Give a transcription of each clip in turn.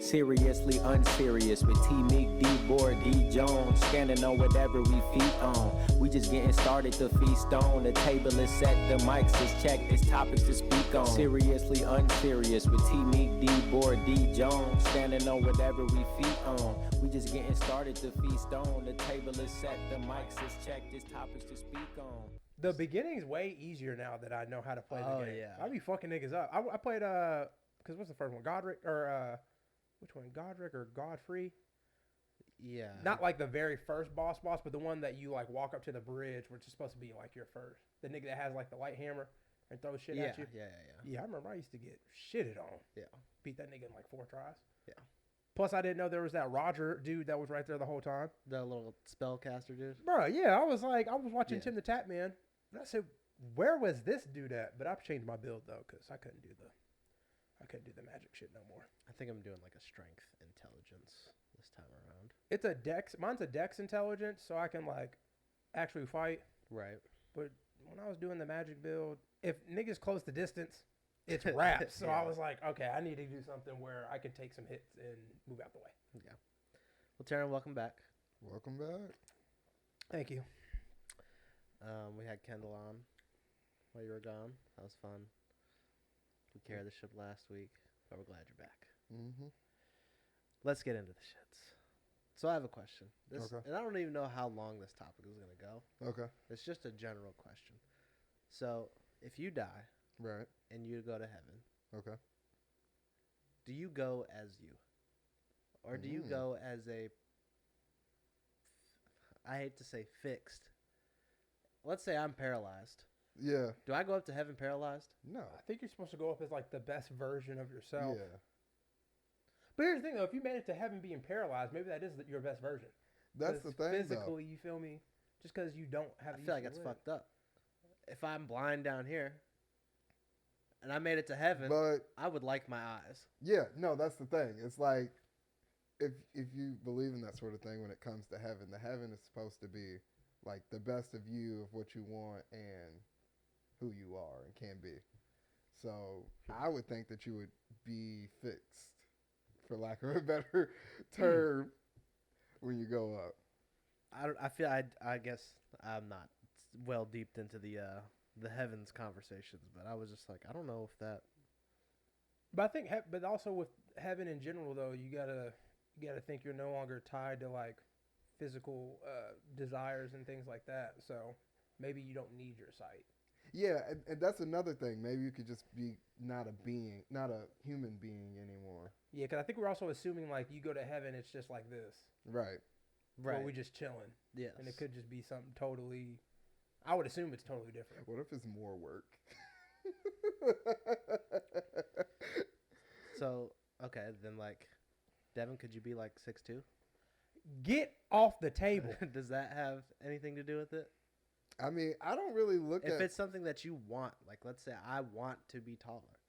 Seriously unserious with T Meek, D Board, D Jones, scanning on whatever we feet on. We just getting started to feast on. The table is set, the mics is checked, there's topics to speak on. Seriously unserious with T Meek, D Board, D Jones, standing on whatever we feet on. We just getting started to feast on. The table is set, the mics is checked, there's topics to speak on. The beginning's way easier now that I know how to play the game. Yeah. I be fucking niggas up. I played because what's the first one? Godric or which one? Godric or Godfrey? Yeah. Not like the very first boss, but the one that you like walk up to the bridge, which is supposed to be like your first. The nigga that has like the light hammer and throws shit at you. Yeah, I remember I used to get shitted on. Yeah. Beat that nigga in like 4 tries. Yeah. Plus, I didn't know there was that Roger dude that was right there the whole time. The little spellcaster dude. Bro, yeah, I was watching Tim the Tap Man. And I said, where was this dude at? But I've changed my build though, because I couldn't do the magic shit no more. I think I'm doing like a strength intelligence this time around. It's a dex. Mine's a dex intelligence, so I can like actually fight. Right. But when I was doing the magic build, if niggas close the distance, it's wraps. So I was like, okay, I need to do something where I can take some hits and move out the way. Yeah. Well, Taryn, welcome back. Welcome back. Thank you. We had Kendall on while you were gone. That was fun. We carried the ship last week, but we're glad you're back. Mm-hmm. Let's get into the shits. So I have a question. Okay. And I don't even know how long this topic is going to go. Okay. It's just a general question. So if you die Right. and you go to heaven, Okay. do you go as you? Or do you go as a, I hate to say fixed. Let's say I'm paralyzed. Yeah. Do I go up to heaven paralyzed? No. I think you're supposed to go up as like the best version of yourself. Yeah. But here's the thing though, if you made it to heaven being paralyzed, maybe that is your best version. That's the thing, physically, you feel me? Just because you don't have. I feel like it's fucked up. If I'm blind down here, and I made it to heaven, But I would like my eyes. yeah, no, that's the thing. It's like if you believe in that sort of thing when it comes to heaven, the heaven is supposed to be like the best of you, of what you want and who you are and can be. So I would think that you would be fixed, for lack of a better term, when you go up. I guess I'm not well deeped into the heavens conversations, but I was just like, I don't know if that. But I think, but also with heaven in general, though, you gotta think you're no longer tied to like physical desires and things like that. So maybe you don't need your sight. Yeah, and that's another thing. Maybe you could just be not a human being anymore. Yeah, because I think we're also assuming like you go to heaven, it's just like this. Right. Where we just chilling. Yes. And it could just be something totally. I would assume it's totally different. What if it's more work? So, okay, then like, Devin, could you be like 6'2"? Get off the table. Does that have anything to do with it? I mean, I don't really look at... If it's something that you want, like let's say I want to be taller.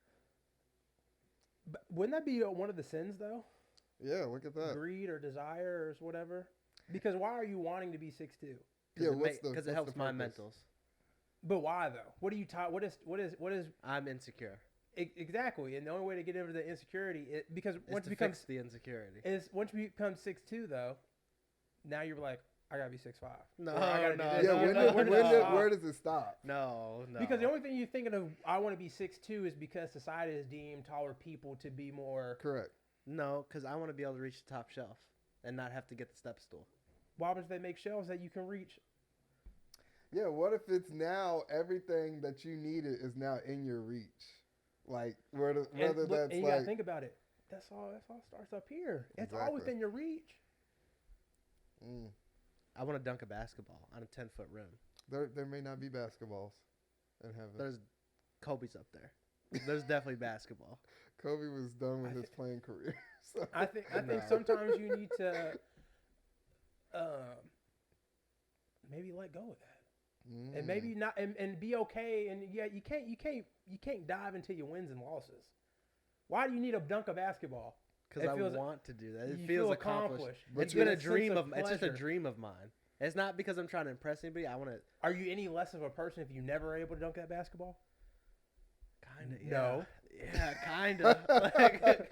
But wouldn't that be one of the sins, though? Yeah, look at that. Greed or desire or whatever? Because why are you wanting to be 6'2"? Yeah, Because it helps my mentals. But why, though? What are you taught? What is... I'm insecure. Exactly, and the only way to get over the insecurity, because once you fix the insecurity, once you become 6'2", though, now you're like, I gotta be 6'5". No, where does it stop? No. Because the only thing you're thinking of, I want to be 6'2", is because society has deemed taller people to be more. Correct. No, because I want to be able to reach the top shelf and not have to get the step stool. Why would they make shelves that you can reach? Yeah, what if it's now everything that you needed is now in your reach? Like you gotta think about it. That's all starts up here. It's all Exactly. within your reach. I want to dunk a basketball on a 10-foot rim. There may not be basketballs in heaven. There's Kobe's up there. There's definitely basketball. Kobe was done with his playing career. So. I think sometimes you need to maybe let go of that. And maybe not, and be okay. And yeah, you can't dive into your wins and losses. Why do you need to dunk a basketball? Because I want to do that. It you feels feel accomplished. But It's been a dream of. It's just a dream of mine. It's not because I'm trying to impress anybody. I want to. Are you any less of a person if you never are able to dunk that basketball? Kind of. Yeah. No. Yeah, kinda.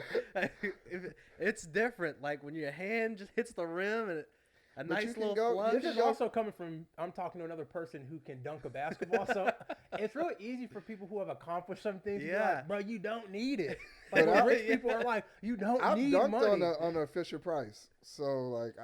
It's different. Like when your hand just hits the rim and a But you nice can little go- flush. This is also coming from I'm talking to another person who can dunk a basketball, so it's really easy for people who have accomplished some things to be Yeah. like, bro, you don't need it. Like But when I- rich people are like, you don't I've need dunked money. on a Fisher Price, so like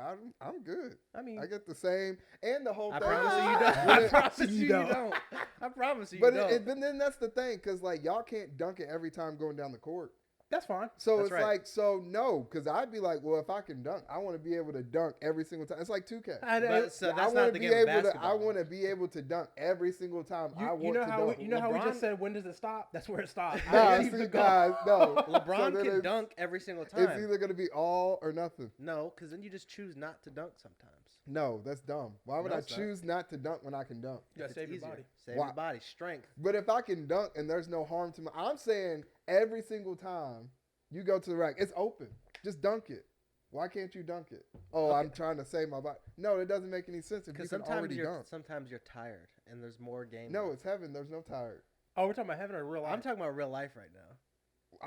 I'm good. I mean, I get the same and the whole I thing. promise you you don't. When I it- promise You you don't. don't. I promise you But you don't. but then that's the thing, because like y'all can't dunk it every time going down the court. that's fine. So That's it's right. like, so no, because I'd be like, well, if I can dunk, I want to be able to dunk every single time. It's like 2K. But so I that's wanna not the be game of able to. basketball. I want to be able to dunk every single time I want You know to how dunk. we, you know how we LeBron- just said when does it stop? That's where it stops. Nah, I keep see, it going. guys, no. LeBron So then can it's- dunk every single It's time. either gonna be all or nothing. No, because then you just choose not to dunk sometimes. No, that's dumb. Why would No, I it's not. choose not to dunk when I can dunk? You gotta It's save your easier. body. Save Why? your body. Strength. But if I can dunk and there's no harm to my, I'm saying every single time you go to the rack, it's open. Just dunk it. Why can't you dunk it? Oh, Okay. I'm trying to save my body. No, it doesn't make any sense if you Because can already dunk. sometimes you're tired and there's more game. No, left. it's heaven. There's no tired. Oh, we're talking about heaven or real life? I'm talking about real life right now.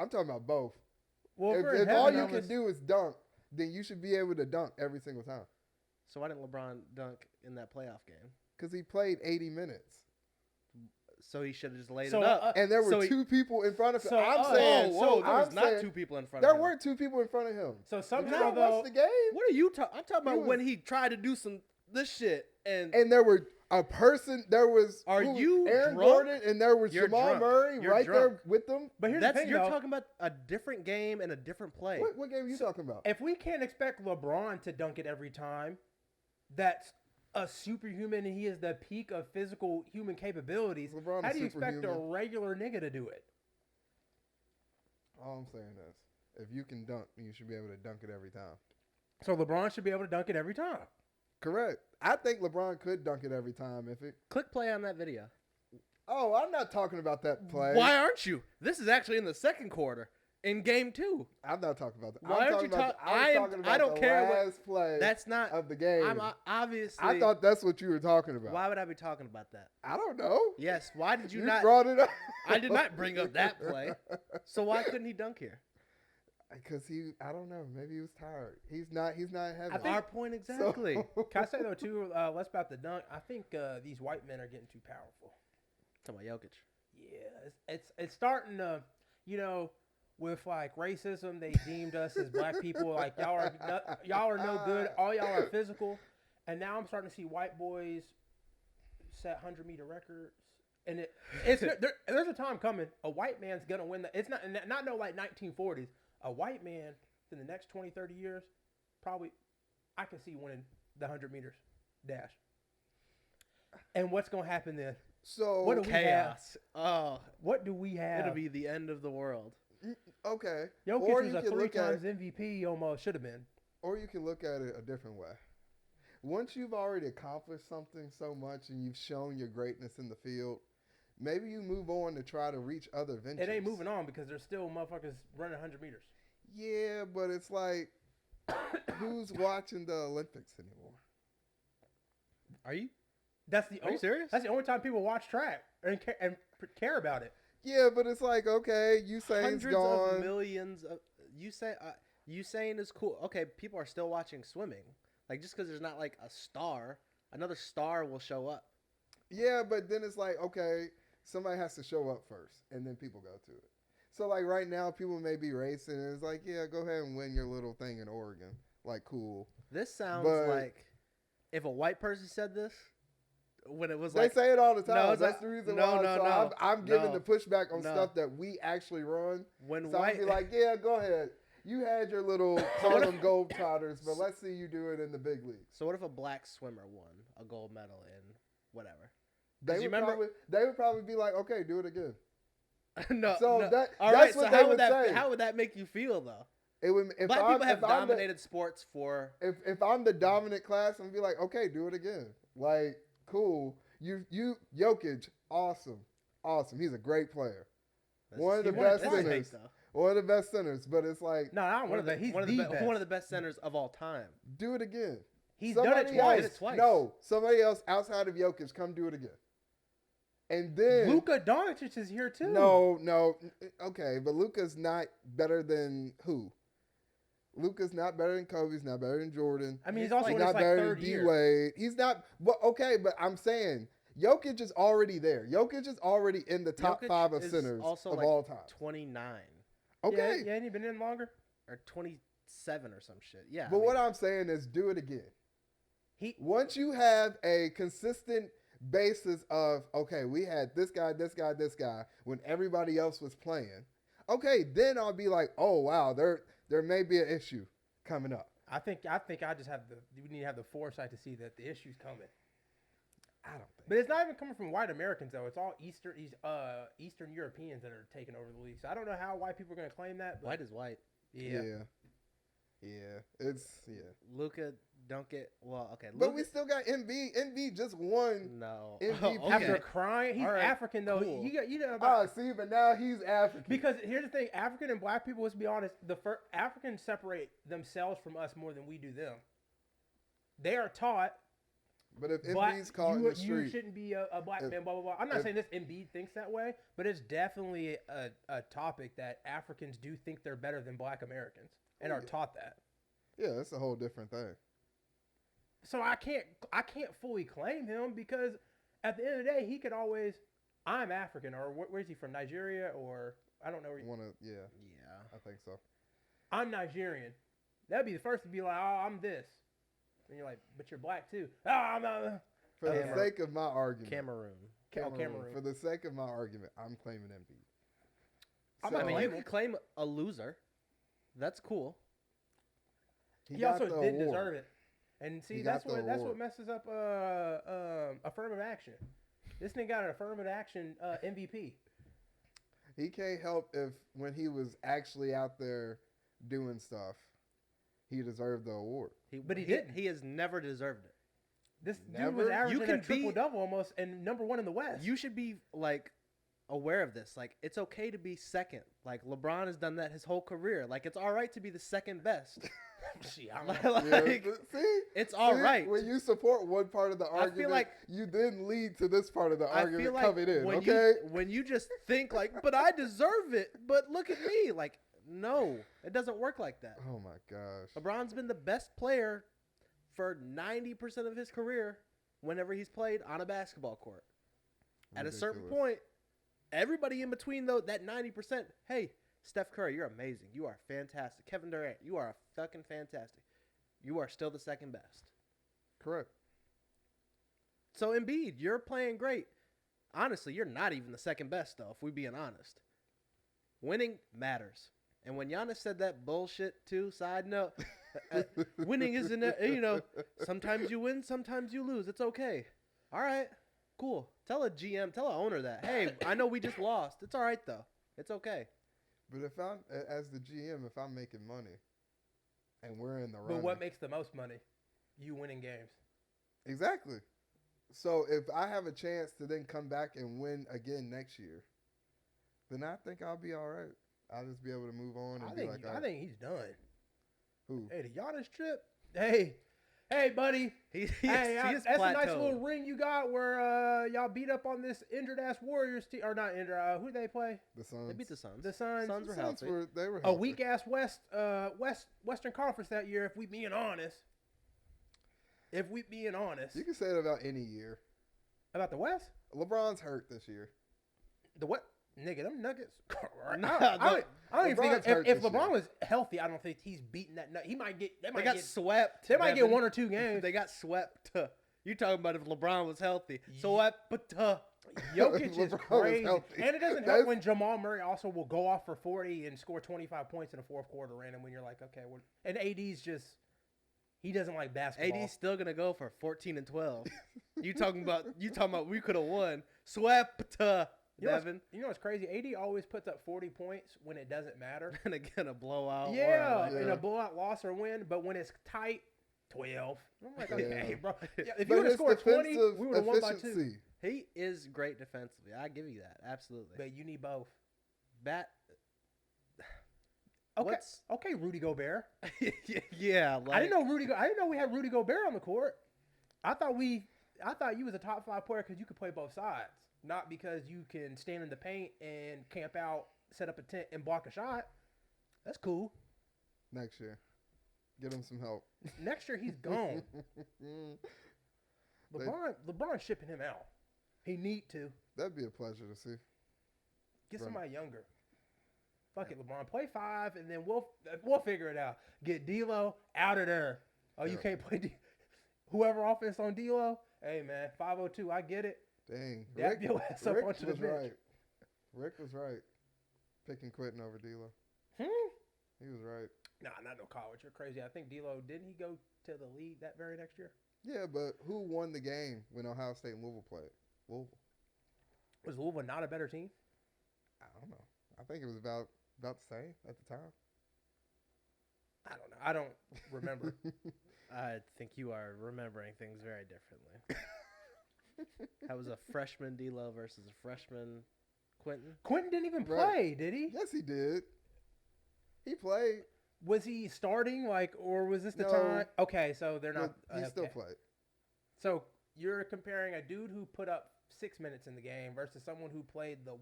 I'm talking about both. well, if, If, we're in if all heaven, you I'm can just- do is dunk, then you should be able to dunk every single time. So why didn't LeBron dunk in that playoff game? Because he played 80 minutes. So he should have just laid So, it up. And there were So he- two people in front of him. So, I'm oh, saying, whoa, there was I'm not saying, two people in front there of him. were two people in front of him. so Did you somehow not though, watch the game? What are you talking? I'm talking about was- when he tried to do this shit and And there were a person. There was Are you Aaron drunk? Gordon, and there was You're Jamal drunk. Murray You're right drunk. there with them. but here's that's the thing you're though. talking about a different game and a different play. What game are you talking about? If we can't expect LeBron to dunk it every time, that's a superhuman and he is the peak of physical human capabilities. LeBron How is do you expect a superhuman. regular nigga to do it? All I'm saying is, if you can dunk, you should be able to dunk it every time. So LeBron should be able to dunk it every time. Correct. I think LeBron could dunk it every time if it. Click play on that video. Oh, I'm not talking about that play. Why aren't you? This is actually in the second quarter in game 2. I'm not talking about that. Why I'm aren't talking you about talk- the, I was I am- talking about I don't the care what- last play That's not. of the game. I'm obviously. I thought that's what you were talking about. Why would I be talking about that? I don't know. Yes. Why did you, You not? brought it up. I did not bring up that play. So why couldn't he dunk here? Because I don't know. Maybe he was tired. He's not having. I think- Our point exactly. Can I say though too, less about the dunk? I think these white men are getting too powerful. Talking about Jokic. Yeah, it's starting to, with like racism, they deemed us as black people like y'all are no good. All y'all are physical, and now I'm starting to see white boys set 100-meter records. And there's a time coming. A white man's gonna win. It's not no like 1940s. A white man in the next 20, 30 years, probably, I can see winning the 100 meters dash. And what's gonna happen then? So What do we have? Chaos. Oh, What do we have? it'll be the end of the world. okay. Jokic Or was you a can 3 look at times MVP. Almost should have been. Or you can look at it a different way. Once you've already accomplished something so much and you've shown your greatness in the field, maybe you move on to try to reach other ventures. It ain't moving on because there's still motherfuckers running 100 meters. Yeah, but it's like, who's watching the Olympics anymore? Are you? That's the Are you serious? That's the only time people watch track and care about it. Yeah, but it's like, okay, Usain's Hundreds gone. of millions of Usain is cool. Okay, people are still watching swimming. Like just because there's not like a star, another star will show up. Yeah, but then it's like, okay, somebody has to show up first, and then people go to it. So, like, right now, people may be racing, and it's like, yeah, go ahead and win your little thing in Oregon. Like, cool. This sounds But- like if a white person said this when it was They like say it all the time. No, That's that- the reason no, why. no, so no, I'm giving no, the pushback on no. stuff that we actually run. when So I'd white be like, yeah, go ahead. You had your little Harlem Globetrotters, but let's see you do it in the big leagues. So what if a black swimmer won a gold medal in whatever? They 'Cause you would, remember- they would probably be like, okay, do it again. no. So no. that- All that's right. what So they how would would say. how would that make you feel though? It would, if Black I'm, people have if I'm the- dominated sports for. if I'm the dominant class, I'm gonna be like, okay, do it again. Like, cool. You Jokic, awesome. He's a great player. One of the He won it best twice, centers. though. One of the best centers, but it's like, No, I don't want to. He's one of the the best. one of the best centers of all time. do it again. He's done it Somebody twice. Did it twice. No, somebody else outside of Jokic, come do it again. And then Luka Doncic is here too. No, okay, but Luka's not better than who? Luka's not better than Kobe. He's not better than Jordan. I mean, he's also He's in his not like better third than D year. Wade. He's not. But okay, but I'm saying Jokic is already there. Jokic is already in the top Jokic 5 of is centers also of like all time. 29 Okay, Yeah, ain't he been in longer? or 27 or some shit. Yeah. but what I'm saying is, do it again. He Once you have a consistent basis of, okay, we had this guy, when everybody else was playing, okay, then I'll be like, oh wow, there may be an issue coming up. I think I just have we need to have the foresight to see that the issue's coming. I don't think. But it's not even coming from white Americans though. It's all Eastern Europeans that are taking over the league. So I don't know how white people are going to claim that. But White is white. yeah. It's Luka don't get okay. But Luka, we still got Embiid. Embiid just won. no. MVP. Okay. After crying, he's All right, African though. cool. You know about See, but now he's African. because here's the thing: African and black people. Let's be honest. Africans separate themselves from us more than we do them. They are taught. But if Black, Embiid's caught in you the street, shouldn't be a black if- man. Blah blah blah. I'm not if- saying this Embiid thinks that way, but it's definitely a topic that Africans do think they're better than Black Americans and Oh, are yeah. taught that. yeah, that's a whole different thing. So I can't fully claim him because at the end of the day he could always I'm African or where's he from, Nigeria or I don't know where Yeah, Yeah. I think so. I'm Nigerian. That'd be the first to be like, oh, I'm this. And you're like, but you're black too. Oh, I'm not. For the Cameroon. sake of my argument, Cameroon. Cameroon. For the sake of my argument, I'm claiming Embiid. I'm I not mean, you claiming. can claim a loser. That's cool. He got also the didn't award. deserve it. And see, He got that's the what award. messes up affirmative action. This nigga got an affirmative action MVP. He can't help if when he was actually out there doing stuff, he deserved the award. But he didn't. He has never deserved it. This dude Never? was You averaging can a triple be- double almost and number one in the West. You should be like aware of this. Like, it's okay to be second. Like, LeBron has done that his whole career. Like, it's all right to be the second best. Shit, I don't know. Like, Yeah, see, it's all right. When you support one part of the feel argument, like- you then lead to this part of the I argument feel like coming in. when Okay, when you just think like, but I deserve it. But look at me. Like, no, it doesn't work like that. oh my gosh, LeBron's been the best player for 90% of his career whenever he's played on a basketball court. At a certain Ridiculous. point, everybody in between though that 90%, hey, Steph Curry, you're amazing. You are fantastic. Kevin Durant, you are fucking fantastic. You are still the second best. correct. So Embiid, you're playing great. Honestly, you're not even the second best though, if we're being honest. Winning matters. And when Giannis said that bullshit too, side note, winning isn't, sometimes you win, sometimes you lose. It's okay. All right, cool. Tell a GM, tell a owner that. Hey, I know we just lost. It's all right though. It's okay. But if I'm as the GM, if I'm making money, and we're in the But running, what makes the most money? You winning games. exactly? So if I have a chance to then come back and win again next year, then I think I'll be all right. I'll just be able to move on and be like, I think he's done. who? Hey, the Giannis trip. Hey, buddy. He Hey, is that's a nice plateaued. little ring you got where y'all beat up on this injured ass Warriors team, or not injured. Who they play? The Suns. They beat the Suns. The Suns. Suns were The Suns healthy. they were A healthy. weak ass Western Conference that year. If we being honest. If we being honest You can say it about any year. about the West, LeBron's hurt this year. the what? Nigga, them Nuggets. Nah, I don't even LeBron's think hurt if this LeBron year. was healthy, I don't think he's beating that nut. He might get. They They might got get. swept. They might get Devin. 1 or 2 games. They got swept. You talking about if LeBron was healthy? Swept. Jokic is LeBron was crazy, healthy. and it doesn't That's- help when Jamal Murray also will go off for 40 and score 25 points in the fourth quarter, random. When you're like, okay, and AD's just he doesn't like basketball. AD's still gonna go for 14 and 12. You talking about we could have won. Swept. Devin. You know what's crazy? AD always puts up 40 points when it doesn't matter. And again a blowout. or Yeah, like- in a blowout loss or win, but when it's tight, 12. I'm like, okay, Yeah. bro. Yeah, if you But would have his scored 20, defensive we would have won by 2. efficiency. He is great defensively. I give you that. Absolutely. But you need both. Bat. Okay, What's- okay, Rudy Gobert. yeah. Like, I didn't know we had Rudy Gobert on the court. I thought we I thought you was a top 5 player because you could play both sides, not because you can stand in the paint and camp out, set up a tent, and block a shot. That's cool. Next year, get him some help. Next year he's gone. LeBron's shipping him out. He need to That'd be a pleasure to see. get Right. somebody younger. Fuck it, LeBron. Play 5, and then we'll figure it out. Get D'Lo out of there. Oh, you Yeah. can't play whoever offense on D'Lo. Hey man, 502. I get it. Dang. Dap your ass up Rick onto the was bench. right. Rick was right. Picking quitting over D'Lo. He was right. Nah, not no college. You're crazy. I think D'Lo didn't he go to the league that very next year? Yeah, but who won the game when Ohio State and Louisville played? Louisville. Was Louisville not a better team? I don't know. I think it was about the same at the time. I don't know. I don't remember. I think you are remembering things very differently. That was a freshman D'Lo versus a freshman Quentin. Quentin didn't even Right. play, did he? Yes, he did. He played. Was he starting or was this the No. time? Okay, so they're not. But he still okay. played. So you're comparing a dude who put up 6 minutes in the game versus someone who played the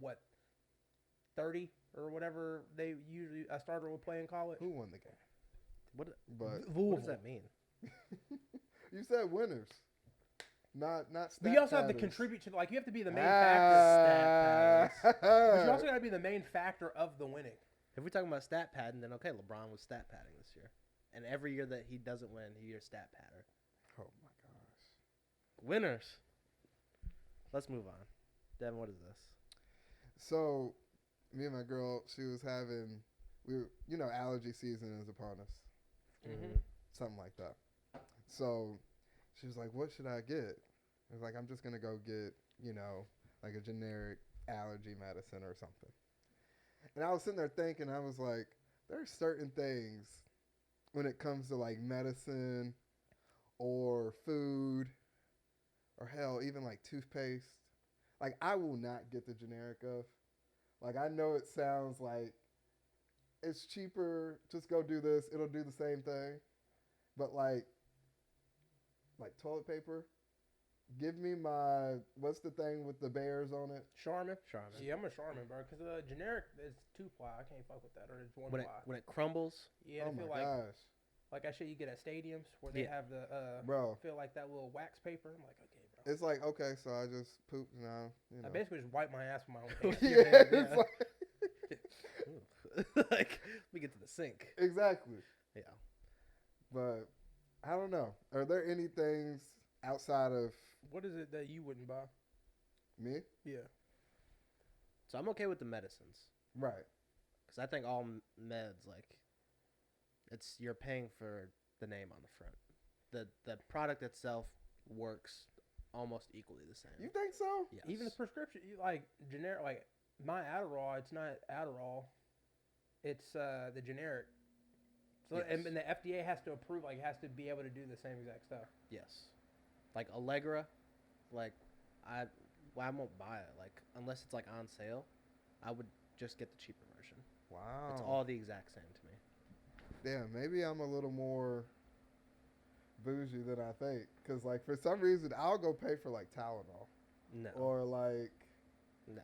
30 or whatever they usually a starter would play in college. Who won the game? What Louisville. does that mean? You said winners. Not stat But you also have to padders. contribute to you have to be the main factor. Stat But you also got to be the main factor of the winning. If we're talking about stat padding, then okay, LeBron was stat padding this year. And every year that he doesn't win, he's stat padder. Oh my gosh. Winners. Let's move on. Devin, what is this? So, me and my girl, she was having, allergy season is upon us. Mm-hmm. Something like that. So, she was like, what should I get? I was like, I'm just going to go get, like a generic allergy medicine or something. And I was sitting there thinking, I was like, there are certain things when it comes to like medicine or food or hell, even like toothpaste. Like I will not get the generic of. Like I know it sounds like it's cheaper, just go do this, it'll do the same thing. But like toilet paper, give me what's the thing with the bears on it? Charmin. Charmin. Yeah, I'm a Charmin, bro. Because the generic is 2-ply. I can't fuck with that. Or it's 1-ply. When it crumbles, Yeah, Oh I feel my gosh. like that shit you get at stadiums where they Yeah. have the Bro. feel like that little wax paper. I'm like, okay, bro. It's like, okay, so I just pooped now, I basically just wipe my ass with my own hands. yeah, Yeah. it's like, like we get to the sink. exactly. Yeah. But I don't know. Are there any things outside of What is it that you wouldn't buy? me? Yeah. So I'm okay with the medicines Right. because I think all meds you're paying for the name on the front. The product itself works almost equally the same. You think so? Yes. Even the prescription, generic, like my Adderall, it's not Adderall, it's the generic. So Yes. and the FDA has to approve, has to be able to do the same exact stuff. Yes. Like Allegra, I won't buy it. Unless it's on sale, I would just get the cheaper version. Wow. It's all the exact same to me. Damn, maybe I'm a little more bougie than I think. Because, for some reason, I'll go pay for, Tylenol. No. Or, no.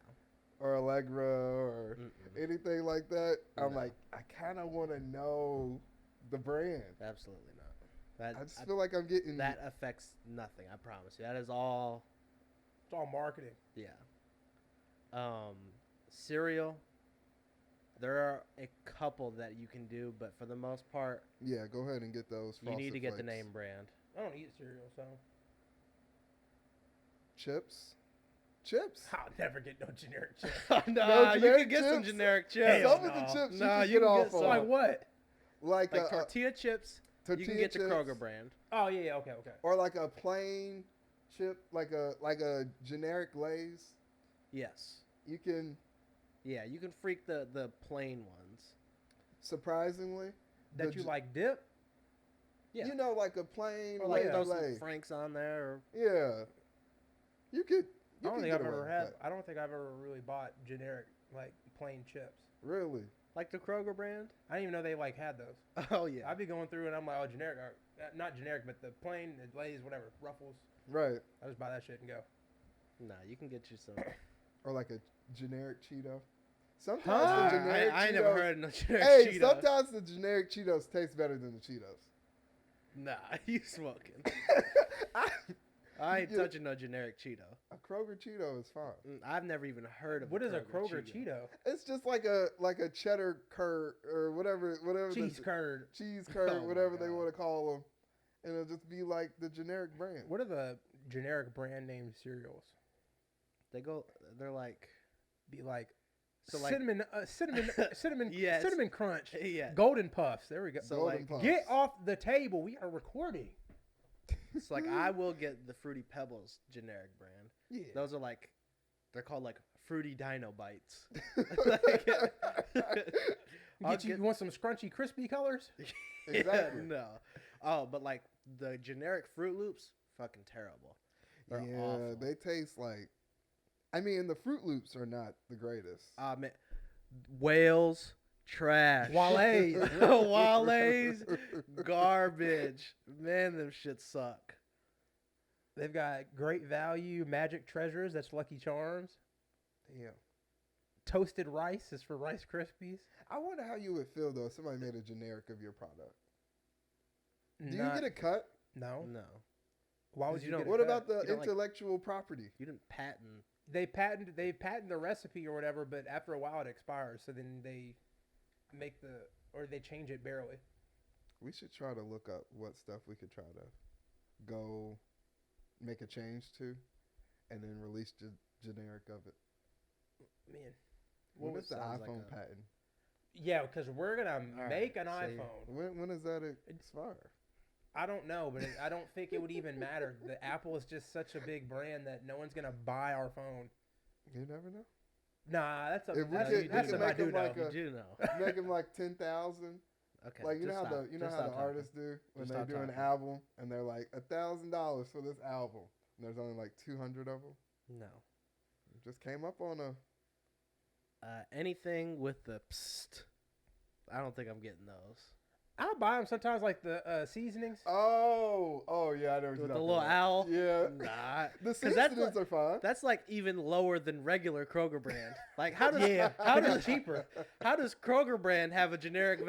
or Allegra or Mm-mm. anything like that. I'm No. like, I kind of want to know the brand. Absolutely not. I just feel like I'm getting... That affects nothing. I promise you. That is all. It's all marketing. Yeah. Cereal. There are a couple that you can do, but for the most part, Yeah, go ahead and get those you need Frosted to get the Flakes. name brand. I don't eat cereal, so Chips? Chips? I'll never get no generic chips. Nah, you generic can get some chips? generic chips. Hell Some of the no. chips Nah, you you can can get get off some. of. Like what? Like Like tortilla chips, you can tortilla get the Kroger chips. brand. Oh yeah, okay. Or like a plain chip, like a generic Lay's. Yes. You can, Yeah, you can freak the plain ones. surprisingly, That the you ge- dip? Yeah. like a plain Or like Lay's throw some Lay. Franks on there. Or, Yeah. You could. I don't could think get I've away ever with had. that. I don't think I've ever really bought generic plain chips. Really? like the Kroger brand. I didn't even know they had those. Oh yeah. I'd be going through and I'm like, oh, generic, not generic, but the plain, the Lay's, whatever, Ruffles. Right. I just buy that shit and go. Nah, you can get you some. Or like a generic Cheeto. Sometimes Huh? the generic I ain't Cheetos. never heard of no generic Hey, Cheetos. sometimes the generic Cheetos taste better than the Cheetos. Nah, you smoking. I I ain't Yeah. touching no generic Cheeto. A Kroger Cheeto is fine. I've never even heard of What is a Kroger Kroger Cheeto? It's just like a cheddar curd or whatever Cheese the, curd. cheese curd, Oh my whatever they God. want to call them, and it'll just be like the generic brand. What are the generic brand name cereals? They're like, Be like so like, cinnamon Yes. cinnamon crunch, yeah. golden puffs. There we go. So Golden like, Puffs. Get off the table. We are recording. it's like I will get the Fruity Pebbles generic brand. Yeah. Those are like, they're called like Fruity Dino Bites. I'll You want some scrunchy, crispy colors? Exactly. No. Oh, but like the generic Fruit Loops, fucking terrible. They're Yeah, awful. they taste like. I mean, the Fruit Loops are not the greatest. Man, Whales, trash. Wale's. Wale's, garbage. Man, them shit suck. They've got great value, magic treasures. That's Lucky Charms. Damn. Toasted rice is for Rice Krispies. I wonder how you would feel though if somebody made a generic of your product. Do you Not- get a cut? no? No, Why would You you don't- get a What cut? about the You don't like- intellectual property? you didn't patent. They patent the recipe or whatever, but after a while it expires. So then they make they change it barely. We should try to look up what stuff we could try to go make a change to, and then release generic of it. Man, When Well, is the sounds like iPhone a- patent? yeah, because we're gonna right, make an see. iPhone. When does that expire? I don't know, but I don't think it would even matter. The Apple is just such a big brand that no one's gonna buy our phone. You never know. Nah, that's If we that's, could- that's we could what I make do them know. like You a- do know. Make them like 10,000. Okay. Like you know just how stop. the Just stop talking. artists do when Just they stop do an talking. album and they're like $1,000 for this album, and there's only like 200 of them. No. Just came up on a. Anything with the psst. I don't think I'm getting those. I'll buy them sometimes, like the seasonings. Oh yeah, I know what you're With the talking little about. owl. Yeah, Nah. the 'Cause that's seasonings are fine. That's like even lower than regular Kroger brand. Like how does Yeah, how because does it's cheaper. How does Kroger brand have a generic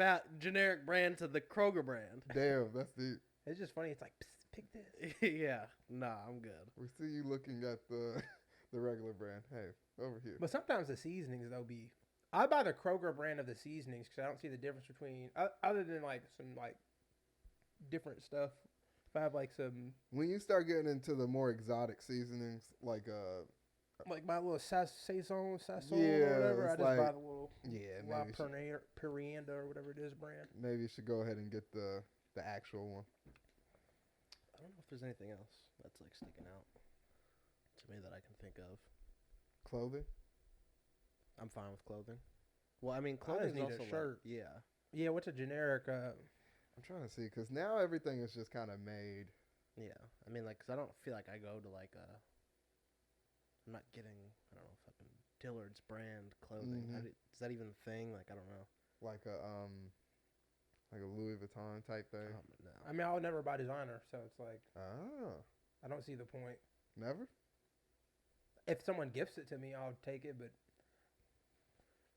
brand to the Kroger brand? Damn, that's deep. It's just funny. It's like, psst, pick this. Yeah, nah, I'm good. We see you looking at the the regular brand. Hey, over here. But sometimes the seasonings they'll be. I buy the Kroger brand of the seasonings because I don't see the difference between other than like some like different stuff. If I have like some When you start getting into the more exotic seasonings, like like my little saison Yeah, or whatever, I it's just buy like- the little yeah, La maybe you should, Perienda or whatever it is brand. maybe you should go ahead and get the actual one. I don't know if there's anything else that's like sticking out to me that I can think of. Clothing. I'm fine with clothing. Well, I mean, I clothing just need a also shirt. Like, yeah. Yeah, what's a generic? I'm trying to see because now everything is just kind of made. Yeah, I mean, like, 'cause I don't feel like I go to like a. I'm not getting, I don't know, fucking Dillard's brand clothing. Mhm. Is that even a thing? Like, I don't know. Like a Louis Vuitton type thing. No. I mean, I'll never buy designer, so it's like Ah, I don't see the point. never. If someone gifts it to me, I'll take it. But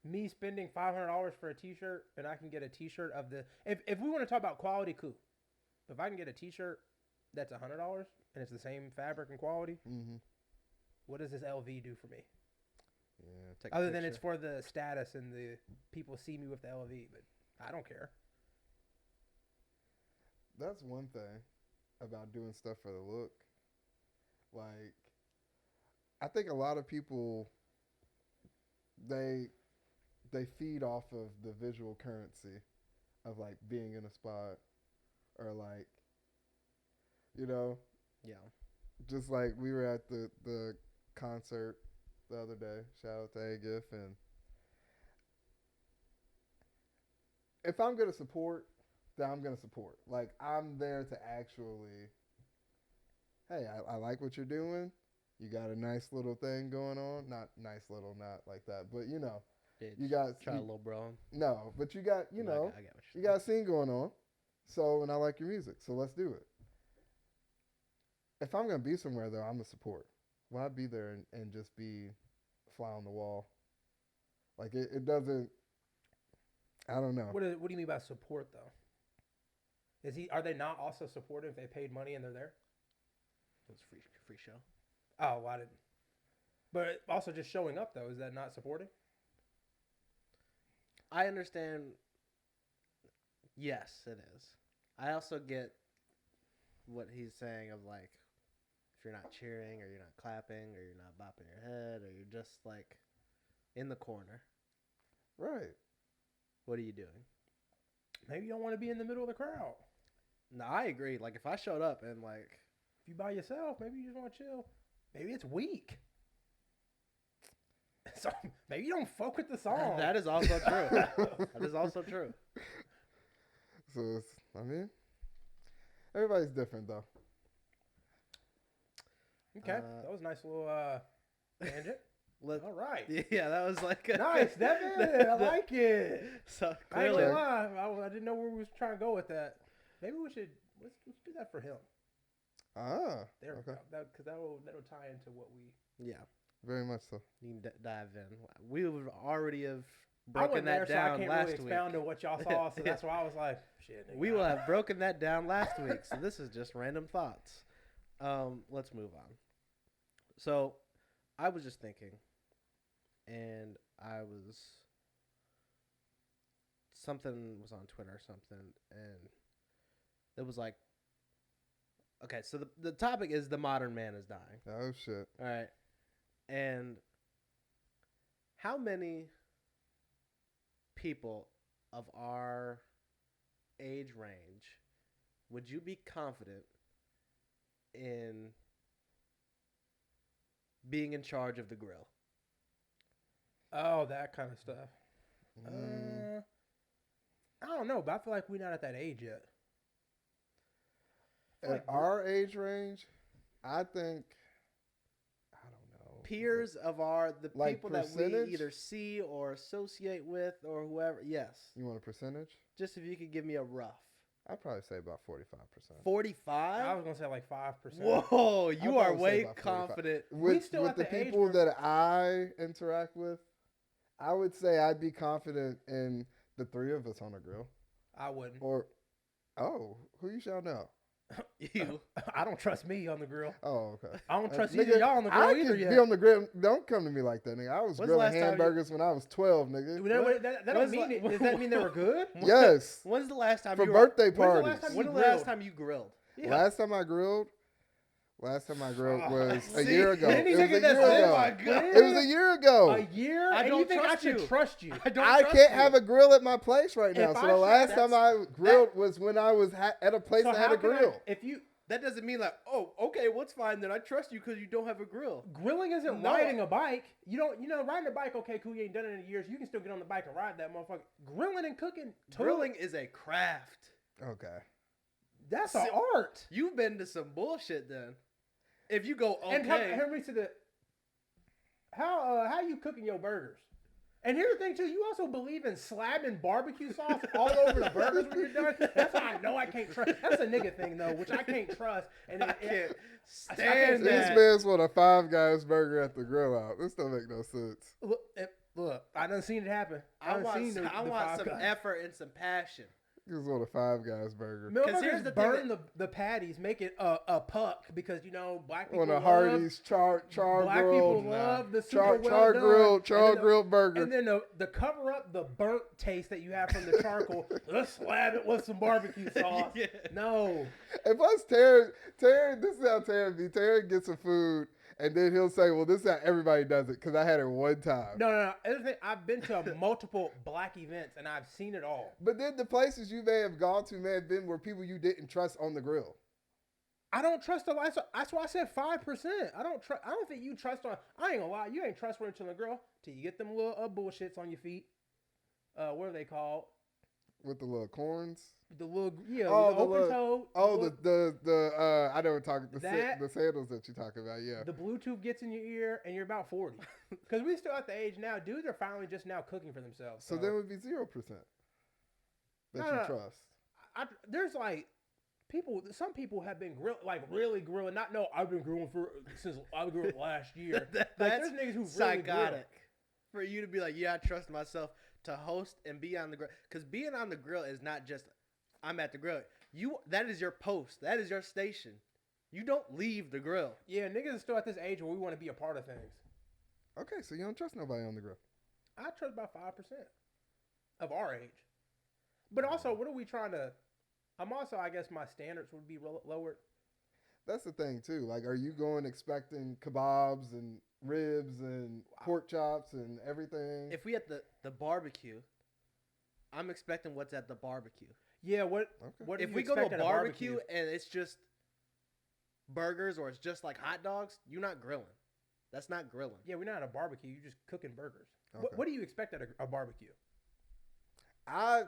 me spending $500 for a T-shirt, and I can get a T-shirt of the. If we want to talk about quality, cool. If I can get a T-shirt that's $100 and it's the same fabric and quality, Mm-hmm. what does this LV do for me? Yeah. Take a Other than it's picture. for the status and the people see me with the LV, but I don't care. That's one thing about doing stuff for the look. Like, I think a lot of people they feed off of the visual currency of like being in a spot or like, you know, Yeah. just like we were at the concert the other day. Shout out to A-Gif. And if I'm gonna support, then I'm gonna support. Like I'm there to actually, hey, I like what you're doing. You got a nice little thing going on. Not nice little, not like that, but you know, Yeah, you just got try a little bro. no, but you got No, know, I get what you you're got a scene going on. So and I like your music, so let's do it. if I'm gonna be somewhere though, I'm a support. Why be there and just be a fly on the wall? Like it doesn't. I don't know. What do you mean by support though? Are they not also supportive if they paid money and they're there? It's free show. Oh, well, I didn't. But also just showing up though, is that not supporting? I understand. Yes, it is. I also get what he's saying of like, if you're not cheering or you're not clapping or you're not bopping your head or you're just like in the corner. Right. What are you doing? Maybe you don't want to be in the middle of the crowd. No, I agree. Like if I showed up and like, If you by yourself, maybe you just want to chill. Maybe it's weak. So maybe you don't fuck with the song. that is also true. That is also true. So it's, I mean, everybody's different though. Okay, that was a nice little tangent. All right. Yeah, that was like a Nice, Devin. I like it. So I ain't clearly, gonna lie. I didn't know where we was trying to go with that. Maybe we should let's do that for him. There we go. Because that'll tie into what we. yeah, Very much so. you can dive in. We would already have I broken wasn't there, that so I down can't last really week. expound on what y'all saw. So that's why I was like, shit. Nigga, We will have broken that down last week. So this is just random thoughts. Let's move on. So I was just thinking, and something was on Twitter or something, and it was like, okay, so the topic is the modern man is dying. Oh shit. All right. And how many people of our age range would you be confident in being in charge of the grill? Oh, that kind of stuff. Mm. I don't know, but I feel like we're not at that age yet. At like- our age range, I think, I don't know. Peers of the Like people that percentage? we either see or associate with or whoever. Yes. You want a percentage? Just if you could give me a rough. I'd probably say about 45%. 45? I was gonna say like 5%. Whoa, you are probably say way about 45. confident. With still at the the age people where- that I interact with, I would say I'd be confident in the three of us on a grill. I wouldn't. Or, who you shall know? You. I don't trust me on the grill. Oh, okay. I don't trust Nigga, either y'all on the grill I either could yet. be on the grill. Don't come to me like that, nigga. I was When's the grilling last time you- hamburgers when I was 12, nigga. That don't mean it. Does that mean they were good? Yes. When's the last time For you birthday when's the last parties. time When you the last grilled? time you grilled? Yeah. Last time I grilled was a See? year ago. Didn't he It say was a that year that's ago. Oh my God. It was a year ago. A year? I And don't you think trust I should you. trust you? I don't I trust can't you. have a grill at my place right now. If So I the should- last time I grilled that- was when I was at a place So that had how a can I- grill. if you That doesn't mean like, oh, okay, well, it's fine. Then I trust you because you don't have a grill. grilling isn't No. riding a bike. You don't, riding a bike. Okay, cool. You ain't done it in years. You can still get on the bike and ride that motherfucker. Grilling and cooking, Grilling is a craft. Okay. that's an art. You've been to some bullshit then. If you go, okay. And hear me to the how you cooking your burgers. And here's the thing too, you also believe in slapping barbecue sauce all over the burgers when you're done. That's how I know I can't trust. That's a nigga thing though, which I can't trust. And I can't I stand can't These that. man's want a Five Guys burger at the grill out. This don't make no sense. look, I done seen it happen. I want seen the some Five Guys. effort and some passion. This want a Five Guys burger. Motherfuckers here's the thing burn the patties, make it a puck because black people On a love Hardee's char black grilled people love the char super well done. grilled grilled burger. And then the cover up the burnt taste that you have from the charcoal. Let's slab it with some barbecue sauce. Yeah. No, And plus, Terry, this is how Terry be. Terry gets some food, and then he'll say, "Well, this is how everybody does it," because I had it one time. no. Other thing, I've been to multiple black events and I've seen it all. But then the places you may have gone to may have been where people you didn't trust on the grill. I don't trust the lights. That's why I said 5%. I don't think you trust on. I ain't gonna lie. You ain't trustworthy to the girl till you get them little bullshits on your feet. What are they called? With the little corns. The little Oh, the the open little- toe. Oh, little- the I know what talking the That- the sandals that you're talking about. Yeah. the Bluetooth gets in your ear and you're about 40. Because we still at the age now. Dudes are finally just now cooking for themselves. So there would be 0% that No, you no. trust. there's like Some people have been really grilling. Not no, I've been grilling since I've been grilling last year. That's there's niggas who really psychotic. For you to be like, yeah, I trust myself to host and be on the grill, because being on the grill is not just I'm at the grill. That is your post. That is your station. You don't leave the grill. Yeah, niggas are still at this age where we want to be a part of things. Okay, so you don't trust nobody on the grill. I trust about 5% of our age. But also, what are we trying to? I'm also, I guess, my standards would be lowered. That's the thing too. Like, are you going expecting kebabs and ribs and pork chops and everything? If we at the barbecue, I'm expecting what's at the barbecue. Yeah, what if we go to a barbecue and it's just burgers or it's just like hot dogs, you're not grilling. That's not grilling. Yeah, we're not at a barbecue. You're just cooking burgers. Okay. What do you expect at a barbecue? I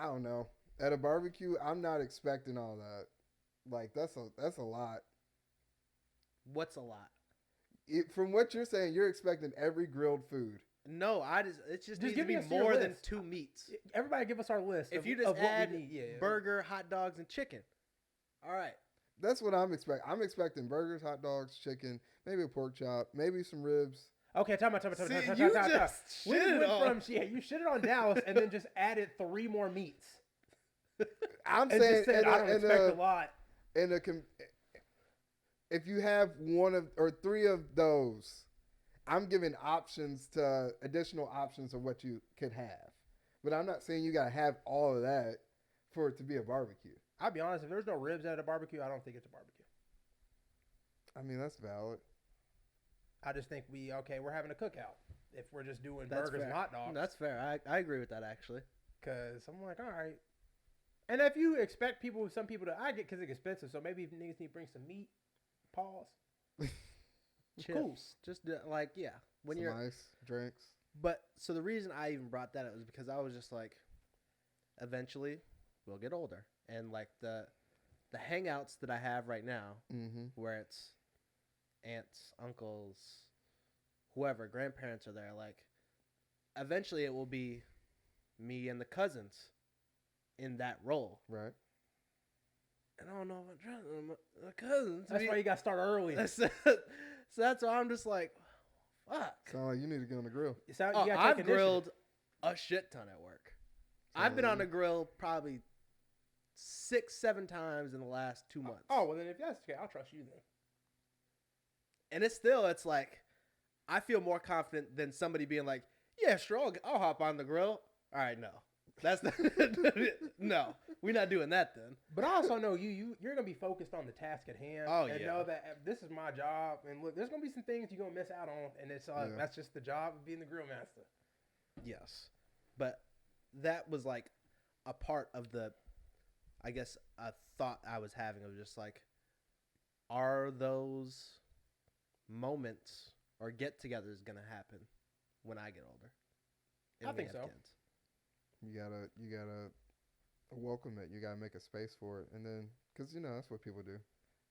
don't know. At a barbecue, I'm not expecting all that. Like, that's a lot. What's a lot? From what you're saying, you're expecting every grilled food. No, it just needs to give be us your more than list. 2 meats. Everybody give us our list. If you just of add what we need. burger, hot dogs, and chicken. All right. That's what I'm expecting. I'm expecting burgers, hot dogs, chicken, maybe a pork chop, maybe some ribs. Okay, time out. You just We shitted went on. you shitted on Dallas and then just added 3 more meats. I'm And saying just said, I don't expect a lot. If you have or 3 of those, I'm giving additional options of what you could have. But I'm not saying you got to have all of that for it to be a barbecue. I'll be honest, if there's no ribs at a barbecue, I don't think it's a barbecue. I mean, that's valid. I just think we're having a cookout if we're just doing That's burgers fair. and hot dogs. That's fair. I agree with that, actually. Because I'm like, all right. And if you expect some people to, I get because it's expensive, so maybe if niggas need to bring some meat, pause. Chips. Cool. Just like, yeah. When Some you're ice, drinks. But so the reason I even brought that up was because I was just like, eventually we'll get older, and like the hangouts that I have right now, where it's aunts, uncles, whoever, grandparents are there. Like, eventually it will be me and the cousins in that role, Right. and I don't know if I'm trying my cousins. That's why you got to start early. So that's why I'm just like, fuck. Sound like you need to get on the grill. I've grilled a shit ton at work. I've been on the grill probably 6-7 times in the last 2 months. Oh, well then if that's okay, I'll trust you then. And it's like, I feel more confident than somebody being like, yeah, sure, I'll hop on the grill. All right, no. That's not, no, we're not doing that then. But I also know you're gonna be focused on the task at hand. Oh, and yeah. know that this is my job. And look, there's gonna be some things you're gonna miss out on, and it's that's just the job of being the grill master. Yes, but that was like a part of I guess a thought I was having of just like, are those moments or get-togethers gonna happen when I get older? I think so. Kids? You gotta welcome it. You gotta make a space for it, and then because that's what people do.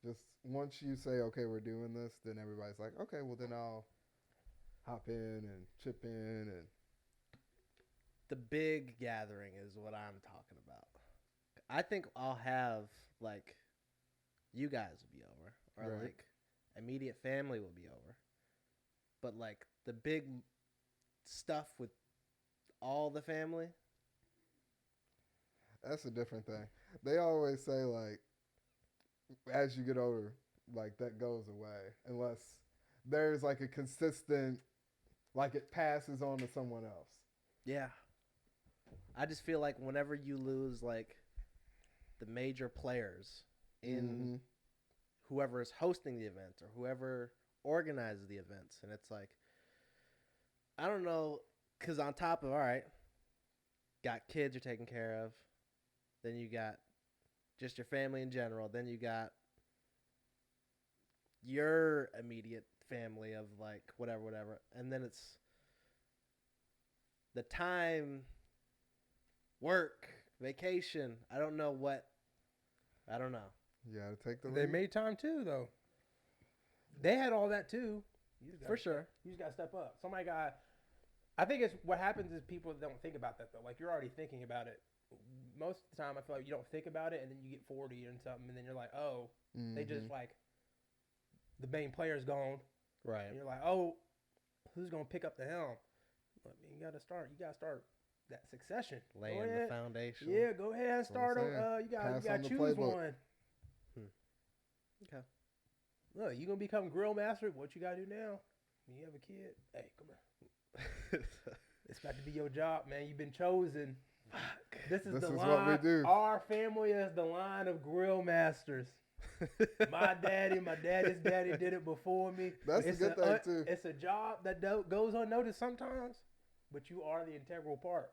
Just once you say, okay, we're doing this, then everybody's like, okay, well then I'll hop in and chip in. And the big gathering is what I'm talking about. I think I'll have like, you guys will be over, or Right. like immediate family will be over, but like the big stuff with all the family. that's a different thing. They always say like, as you get older, like that goes away unless there's like a consistent, like it passes on to someone else. Yeah. I just feel like whenever you lose like the major players in whoever is hosting the event or whoever organizes the events, and it's like, I don't know, because on top of, all right, got kids you're taking care of, then you got just your family in general, then you got your immediate family of like whatever, and then it's the time, work, vacation. I don't know. You gotta take the They lead. made time too, though. They had all that too. For sure. You just gotta step up. I think it's what happens is people don't think about that though. Like you're already thinking about it most of the time I feel like you don't think about it, and then you get 40 and something, and then you're like, oh, they just like the main player's gone, Right. and you're like, oh, who's gonna pick up the helm? I mean, you gotta start that succession. Laying the foundation. Yeah, go ahead and That's what I'm start. saying. You Pass gotta on the choose playbook. one. Okay. Look, you gonna become grill master. What you gotta do now? When you have a kid, hey, come here. It's about to be your job, man. You've been chosen. This is what line. we do. Our family is the line of grill masters. My daddy's daddy did it before me. That's a good thing, too. It's a job that goes unnoticed sometimes, but you are the integral part.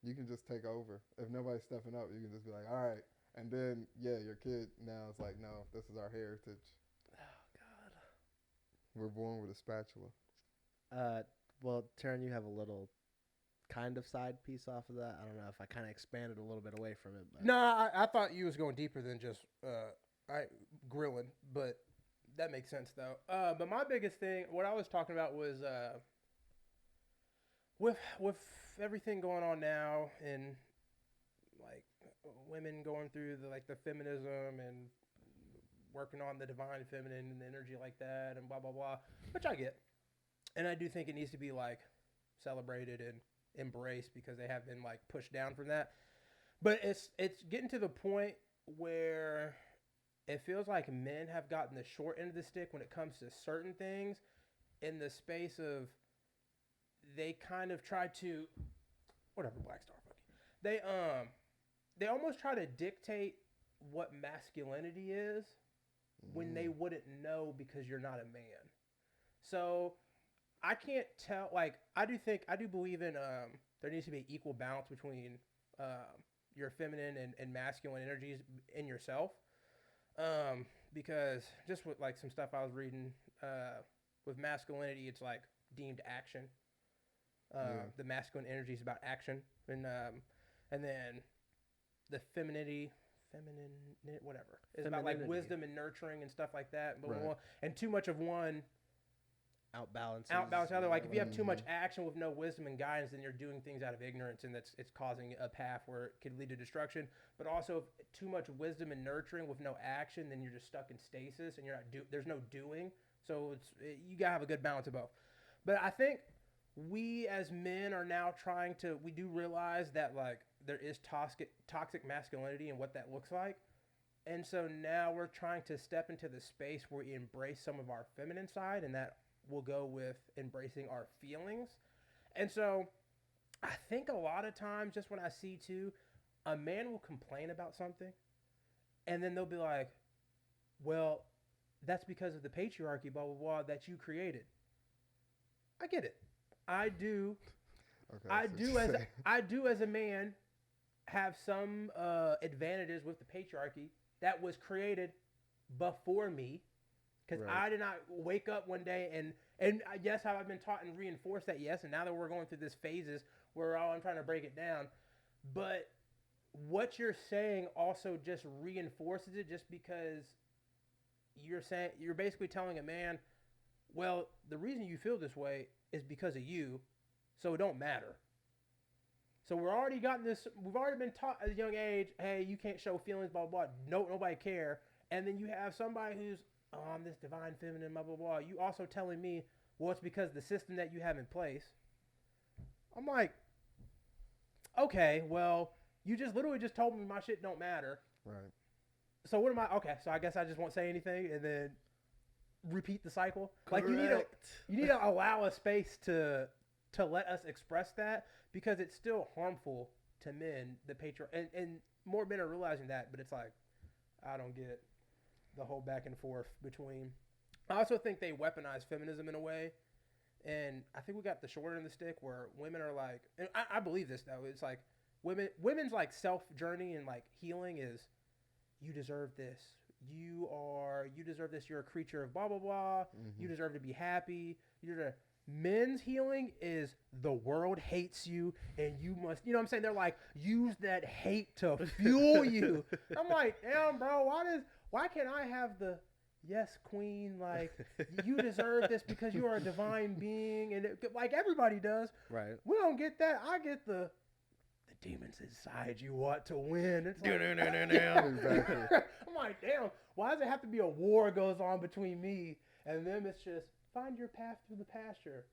You can just take over. If nobody's stepping up, you can just be like, all right. And then, yeah, your kid now is like, no, this is our heritage. Oh, God. We're born with a spatula. Well, Taryn, you have a little kind of side piece off of that. I don't know if I kind of expanded a little bit away from it. But. No, I thought you was going deeper than just grilling, but that makes sense though. But my biggest thing, what I was talking about was with everything going on now and like women going through the feminism and working on the divine feminine and the energy like that and blah blah blah, which I get, and I do think it needs to be like celebrated and embraced because they have been like pushed down from that. But it's getting to the point where it feels like men have gotten the short end of the stick when it comes to certain things in the space of they kind of try to whatever Black Star fucking they almost try to dictate what masculinity is when they wouldn't know because you're not a man. So I can't tell, like, I do believe in there needs to be equal balance between your feminine and masculine energies in yourself. Because just with like some stuff I was reading with masculinity, it's like deemed action. The masculine energy is about action, and then the feminine, whatever, is about like wisdom and nurturing and stuff like that. But and too much of one outbalance the other. Like if you have too much action with no wisdom and guidance, then you're doing things out of ignorance, and it's causing a path where it could lead to destruction. But also, if too much wisdom and nurturing with no action, then you're just stuck in stasis, and you're not there's no doing. So you gotta have a good balance of both. But I think we as men are now we do realize that like there is toxic masculinity and what that looks like. And so now we're trying to step into the space where we embrace some of our feminine side, and that will go with embracing our feelings. And so I think a lot of times, just when I see too, a man will complain about something and then they'll be like, well, that's because of the patriarchy, blah, blah, blah, that you created. I get it. I do. Okay, I do as a man have some advantages with the patriarchy that was created before me. Because I did not wake up one day and yes, I've been taught and reinforced that, yes, and now that we're going through this phases where I'm trying to break it down. But what you're saying also just reinforces it, just because you're basically telling a man, well, the reason you feel this way is because of you, so it don't matter. So we've already been taught at a young age, hey, you can't show feelings, blah, blah, blah. No, nobody care. And then you have somebody who's, oh, I'm this divine feminine, blah, blah, blah. You also telling me, well, it's because of the system that you have in place. I'm like, okay, well, you just literally just told me my shit don't matter. Right. So what am I? Okay, so I guess I just won't say anything and then repeat the cycle. Correct. Like you need to allow a space to let us express that, because it's still harmful to men, the and more men are realizing that, but it's like, I don't get the whole back and forth between. I also think they weaponize feminism in a way, and I think we got the short end of the stick where women are like, and I believe this though, it's like women's like self journey and like healing is, you deserve this, you deserve this, you're a creature of blah blah blah, you deserve to be happy, men's healing is the world hates you and you must, you know what I'm saying? They're like, use that hate to fuel you. I'm like, damn, bro, why can't I have the yes, queen, like, you deserve this because you are a divine being, and like everybody does. Right. We don't get that. I get the demons inside you want to win. It's like, Exactly. I'm like, damn, why does it have to be a war goes on between me and them? It's just find your path through the pasture.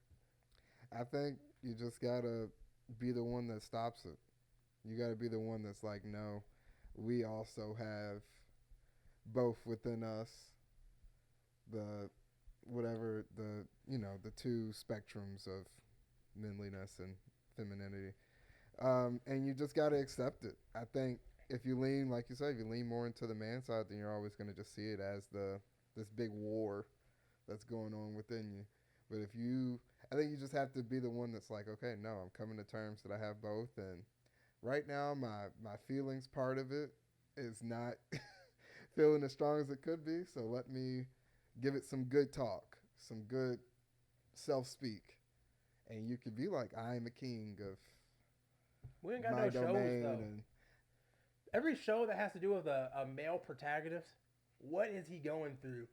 I think you just gotta be the one that stops it. You gotta be the one that's like, no, we also have both within us the whatever the the two spectrums of manliness and femininity, and you just gotta accept it. I think if you lean, like you said, if you lean more into the man side, then you're always gonna just see it as this big war that's going on within you. But I think you just have to be the one that's like, okay, no, I'm coming to terms that I have both, and right now my feelings part of it is not feeling as strong as it could be. So let me give it some good talk, some good self speak, and you could be like, I am a king of We ain't got my no shows domain, though. and Every show that has to do with a male protagonist, what is he going through?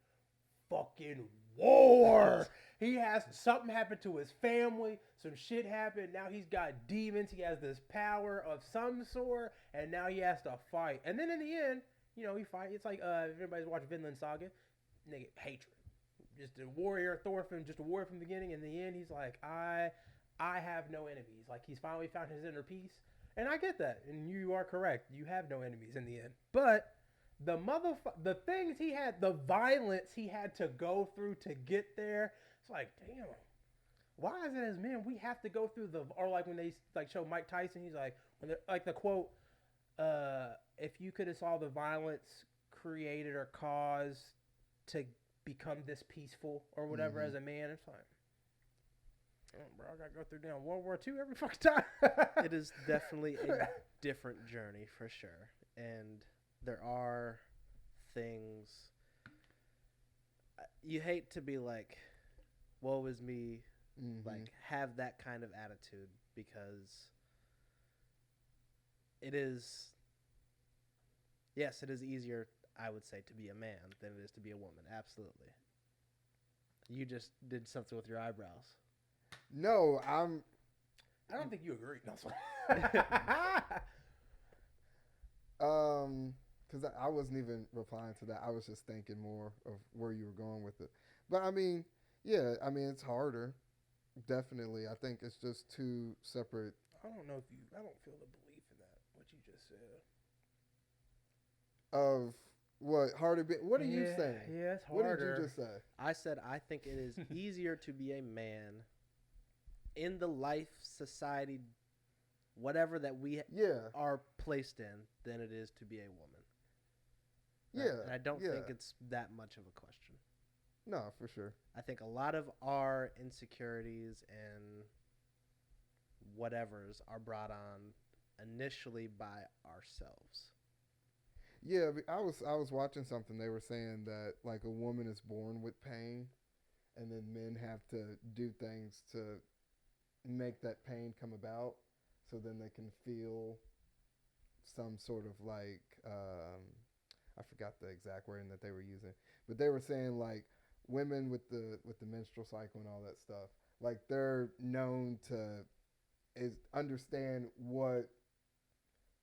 Fucking war. He has something happen to his family, some shit happened. Now he's got demons. He has this power of some sort, and now he has to fight. And then in the end, he fight. It's like if everybody's watching Vinland Saga, nigga, hatred. Just a warrior, Thorfinn, just a warrior from the beginning. In the end, he's like, I have no enemies. Like he's finally found his inner peace. And I get that, and you are correct. You have no enemies in the end. But the things he had, the violence he had to go through to get there, it's like, damn. Why is it as men we have to go through or like when they like show Mike Tyson, he's like, when they're like the quote, if you could have saw the violence created or caused to become this peaceful or whatever as a man, it's like, bro, I gotta go through damn World War II every fucking time. It is definitely a different journey for sure. And there are things you hate to be like, woe is me, like have that kind of attitude, because it is, yes, it is easier, I would say, to be a man than it is to be a woman. Absolutely. You just did something with your eyebrows. no, I don't think you agree. No, sorry. because I wasn't even replying to that. I was just thinking more of where you were going with it. But I mean, yeah, I mean it's harder. Definitely, I think it's just two separate. I don't feel the belief in that, what you just said. Of what harder? What are you saying? Yeah, it's What harder. did you just say? I said I think it is easier to be a man in the life, society, whatever that we are placed in than it is to be a woman. Yeah. And I don't think it's that much of a question. No, for sure. I think a lot of our insecurities and whatevers are brought on initially by ourselves. Yeah, I was watching something. They were saying that like a woman is born with pain, and then men have to do things to make that pain come about, so then they can feel some sort of like I forgot the exact wording that they were using, but they were saying like women with the menstrual cycle and all that stuff, like they're known to understand what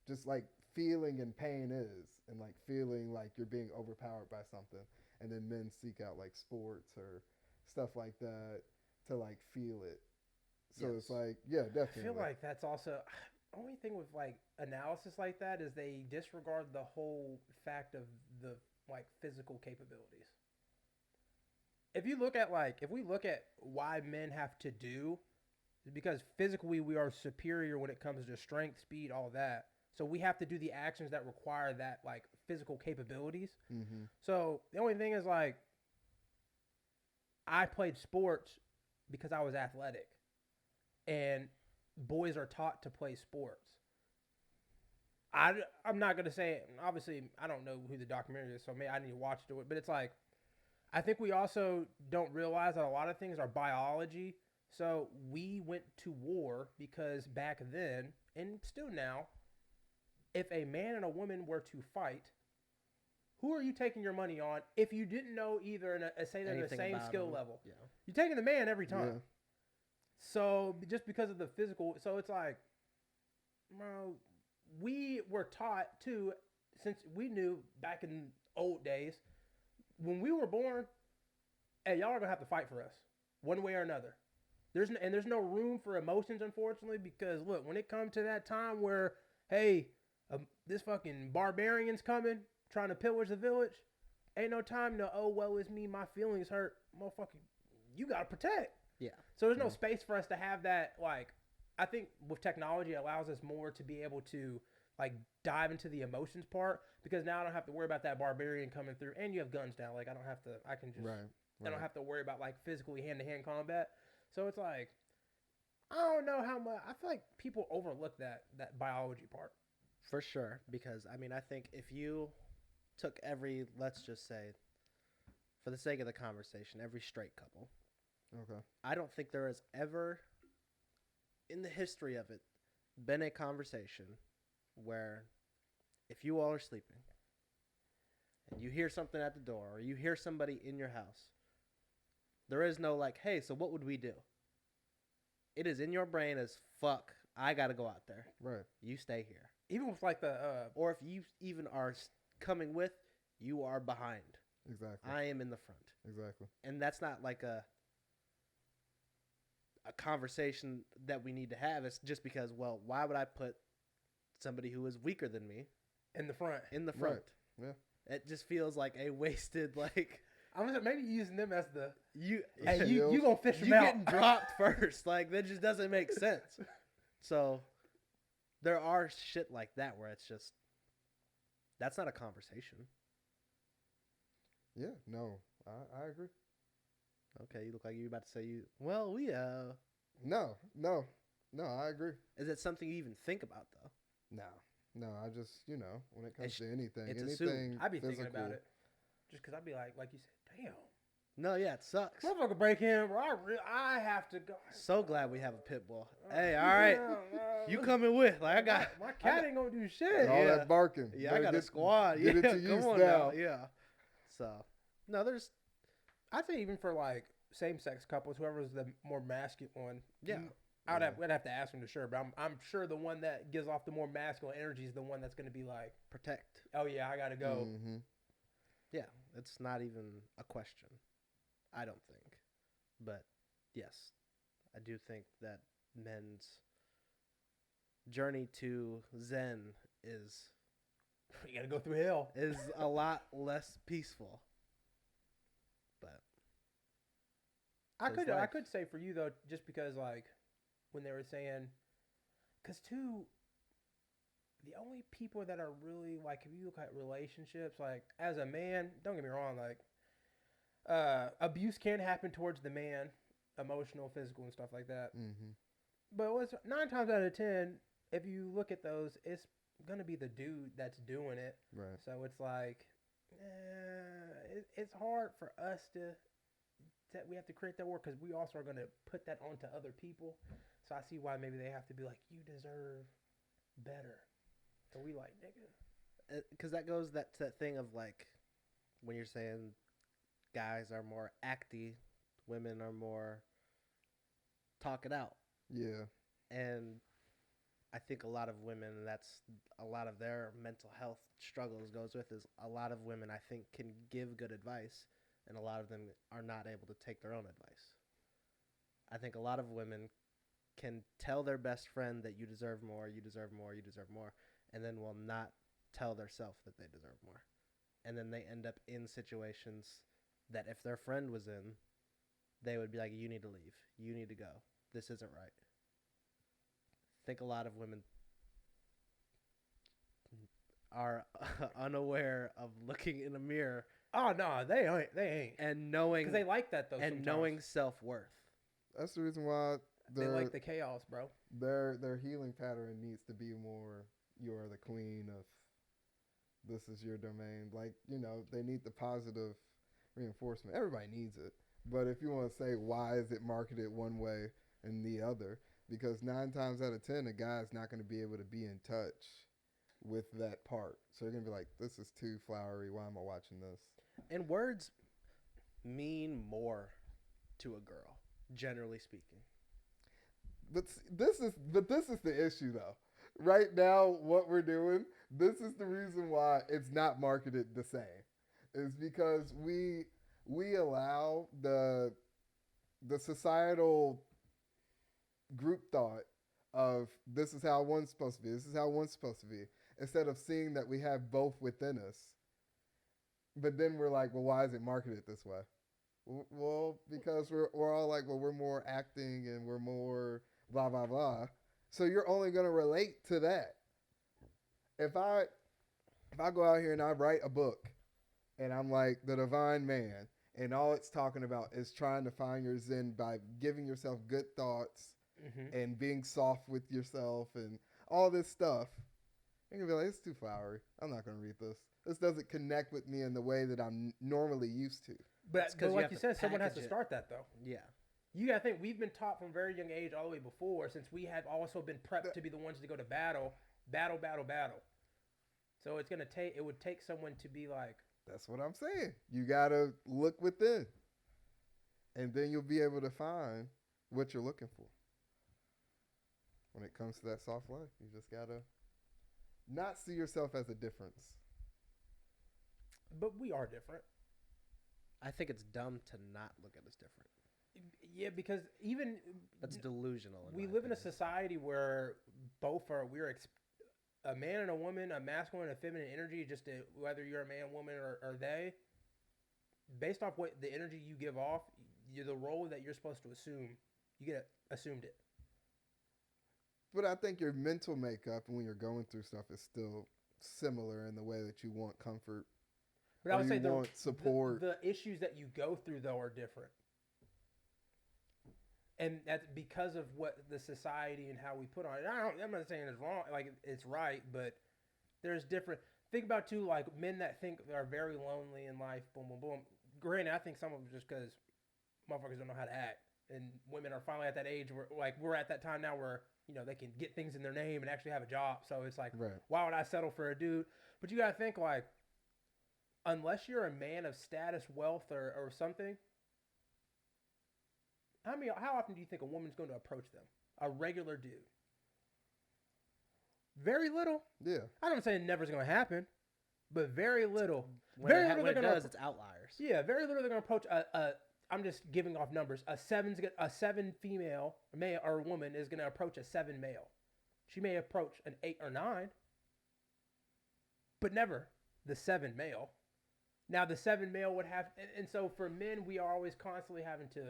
just like feeling and pain is, and like feeling like you're being overpowered by something, and then men seek out like sports or stuff like that to like feel it. So Yes. it's like, yeah, definitely. I feel like that's also only thing with like analysis like that is they disregard the whole fact of the like physical capabilities. If you look at if we look at why men have to do, it's because physically we are superior when it comes to strength, speed, all that. So we have to do the actions that require that like physical capabilities. Mm-hmm. So the only thing is like I played sports because I was athletic, and boys are taught to play sports. I'm not going to say, obviously, I don't know who the documentary is, so maybe I need to watch it, but it's like, I think we also don't realize that a lot of things are biology. So we went to war because back then, and still now, if a man and a woman were to fight, who are you taking your money on if you didn't know either, say they're the same skill level? Yeah. You're taking the man every time. Yeah. So just because of the physical, so it's like, bro, we were taught to, since we knew back in old days, when we were born, hey, y'all are gonna have to fight for us, one way or another. There's no room for emotions, unfortunately, because look, when it comes to that time where, hey, this fucking barbarian's coming, trying to pillage the village, ain't no time to, oh, well, it's me, my feelings hurt, motherfucker. You gotta protect. Yeah. So there's no space for us to have that. Like, I think with technology, it allows us more to be able to like dive into the emotions part, because now I don't have to worry about that barbarian coming through, and you have guns now. Like, I can just, I don't have to worry about like physically hand-to-hand combat. So it's like, I don't know how much, I feel like people overlook that biology part. For sure, because I mean, I think if you took every, let's just say, for the sake of the conversation, every straight couple, Okay. I don't think there has ever, in the history of it, been a conversation where if you all are sleeping and you hear something at the door or you hear somebody in your house, there is no like, hey, so what would we do? It is in your brain as, fuck, I got to go out there. Right. You stay here. Even with like the, Or if you even are coming with, you are behind. Exactly. I am in the front. Exactly. And that's not like a conversation that we need to have. It's just because, well, why would I put somebody who is weaker than me in the front. in the front? Right. Yeah. It just feels like a wasted, like, I'm gonna say maybe using them as the, you hey, you gonna fish them you out. getting dropped first. Like, that just doesn't make sense. So there are shit like that where it's just, that's not a conversation. Yeah. No, I agree. Okay, you look like you're about to say well, we, No, I agree. is it something you even think about, though? No, I just, when it comes It's- to anything, it's assumed. I'd be physical, thinking about it. Just because I'd be like you said, damn. No, yeah, it sucks. Motherfucker break in, bro. I have to go. So glad we have a pit bull. Hey, all right. You coming with? Like, I got My cat ain't gonna do and shit. all Yeah. that barking. Yeah, Better I got a get- squad. Get Yeah, it to come use on now. now. Yeah. So, no, there's I think even for like same-sex couples, whoever's the more masculine one, Yeah. I'd have to ask him to sure, but I'm sure the one that gives off the more masculine energy is the one that's gonna be like, protect. oh yeah, I gotta go. Mhm. Yeah, it's not even a question. I don't think. But yes, I do think that men's journey to Zen is You gotta go through hell. a lot less peaceful. But I His could life. say for you though, just because like when they were saying, because too, the only people that are really like, if you look at relationships, like as a man, don't get me wrong, like abuse can happen towards the man, emotional, physical, and stuff like that. Mhm. But what's 9 times out of 10, if you look at those, it's gonna be the dude that's doing it. Right. So it's like, it's hard for us to that we have to create that work, because we also are going to put that onto other people. So I see why maybe they have to be like, you deserve better. So we like, nigga. because that goes to that thing of like when you're saying guys are more acty, women are more talk it out. Yeah. And I think a lot of women, and that's a lot of their mental health struggles goes with, is a lot of women I think can give good advice, and a lot of them are not able to take their own advice. I think a lot of women can tell their best friend that you deserve more, you deserve more, you deserve more, and then will not tell themselves that they deserve more. And then they end up in situations that if their friend was in, they would be like, you need to leave. You need to go. This isn't right. I think a lot of women are unaware of looking in a mirror Oh, no, they ain't. and knowing Because they like that, though, and sometimes. knowing self-worth. That's the reason why They like the chaos, bro. their healing pattern needs to be more, you are the queen of, this is your domain. Like, they need the positive reinforcement. Everybody needs it. But if you want to say, why is it marketed one way and the other? Because 9 times out of 10, a guy's not going to be able to be in touch with that part. So they're going to be like, this is too flowery. Why am I watching this? And words mean more to a girl, generally speaking. But this is the issue, though. right now, what we're doing, this is the reason why it's not marketed the same. Is because we allow the societal group thought of this is how one's supposed to be, this is how one's supposed to be, instead of seeing that we have both within us. But then we're like, well, why is it marketed this way? Well, because we're all like, well, we're more acting and we're more blah blah blah. So you're only gonna relate to that. If I go out here and I write a book and I'm like the divine man and all it's talking about is trying to find your zen by giving yourself good thoughts and being soft with yourself and all this stuff, you're gonna be like, it's too flowery. I'm not gonna read this. This doesn't connect with me in the way that I'm normally used to. But like you said, someone has to start that though. Yeah. You gotta think we've been taught from a very young age all the way before, since we have also been prepped to be the ones to go to battle. So it would take someone to be like. That's what I'm saying. You gotta look within, and then you'll be able to find what you're looking for. When it comes to that soft life, you just gotta not see yourself as a difference. But we are different. I think it's dumb to not look at us different. Yeah, because even that's delusional. We live in a society where we're a man and a woman, a masculine and a feminine energy, just whether you're a man, woman, or they, based off what the energy you give off, you're the role that you're supposed to assume. You get assumed it. But I think your mental makeup when you're going through stuff is still similar in the way that you want comfort. But I would say want support. The issues that you go through, though, are different. And that's because of what the society and how we put on it. I'm not saying it's wrong, like it's right, but there's different. Think about too, like men that think are very lonely in life. Boom, boom, boom. Granted, I think some of them just because motherfuckers don't know how to act, and women are finally at that age where, like, we're at that time now where they can get things in their name and actually have a job. So it's like, right. Why would I settle for a dude? But you gotta think like, unless you're a man of status, wealth, or something. How often do you think a woman's going to approach them? A regular dude. Very little. Yeah. I don't say never's going to happen, but very little. When it does, it's outliers. Yeah, very little they're going to approach I'm just giving off numbers. A 7 female, male or woman is going to approach a 7 male. She may approach an 8 or 9, but never the 7 male. Now the 7 male would have, and so for men, we are always constantly having to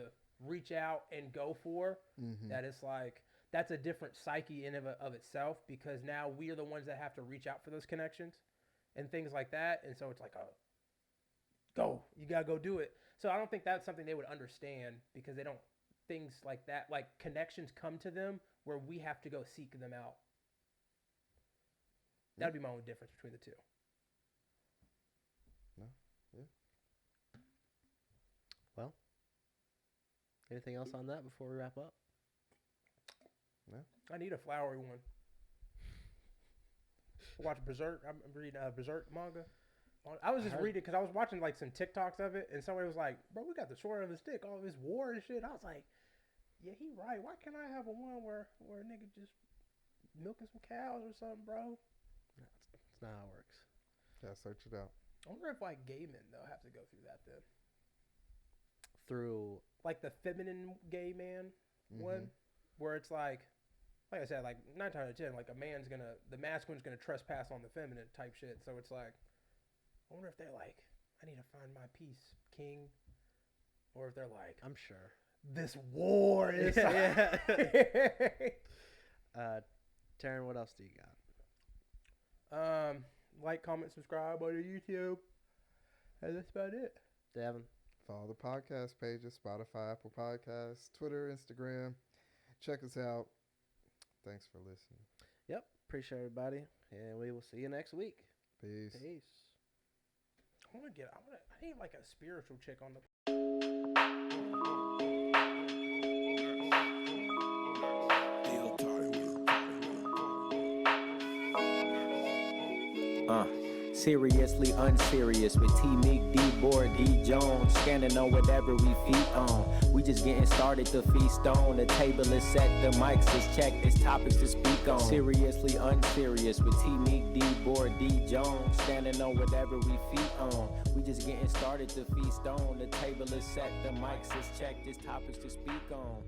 reach out and go for that. It's like that's a different psyche in of itself, because now we are the ones that have to reach out for those connections and things like that. And so it's like, you gotta go do it. So I don't think that's something they would understand, because they don't, things like that, like connections come to them where we have to go seek them out. That'd be my only difference between the two. No. Yeah. Well, anything else on that before we wrap up? No. I need a flowery one. Watch Berserk. I'm reading Berserk manga. I was just reading because I was watching like some TikToks of it, and somebody was like, "Bro, we got the short of the stick, all this war and shit." I was like, "Yeah, he right. Why can't I have a one where a nigga just milking some cows or something, bro?" That's not how it works. Yeah, search it out. I wonder if like gay men though have to go through that then. Through like the feminine gay man one, where it's like I said, like 9 times out of 10, like the masculine's gonna trespass on the feminine type shit. So it's like, I wonder if they're like, I need to find my peace, king, or if they're like, I'm sure this war is. Yeah. Taryn, what else do you got? Like, comment, subscribe on YouTube, and that's about it. Devin. Follow the podcast pages, Spotify, Apple Podcasts, Twitter, Instagram. Check us out. Thanks for listening. Yep. Appreciate everybody. And we will see you next week. Peace. I need like a spiritual chick on the. Seriously unserious with T Meek, D Board, D Jones, scanning on whatever we feet on. We just getting started to feast on. The table is set, the mics is checked, it's topics to speak on. Seriously unserious with T Meek, D Board, D Jones, standing on whatever we feet on. We just getting started to feast on. The table is set, the mics is checked, it's topics to speak on.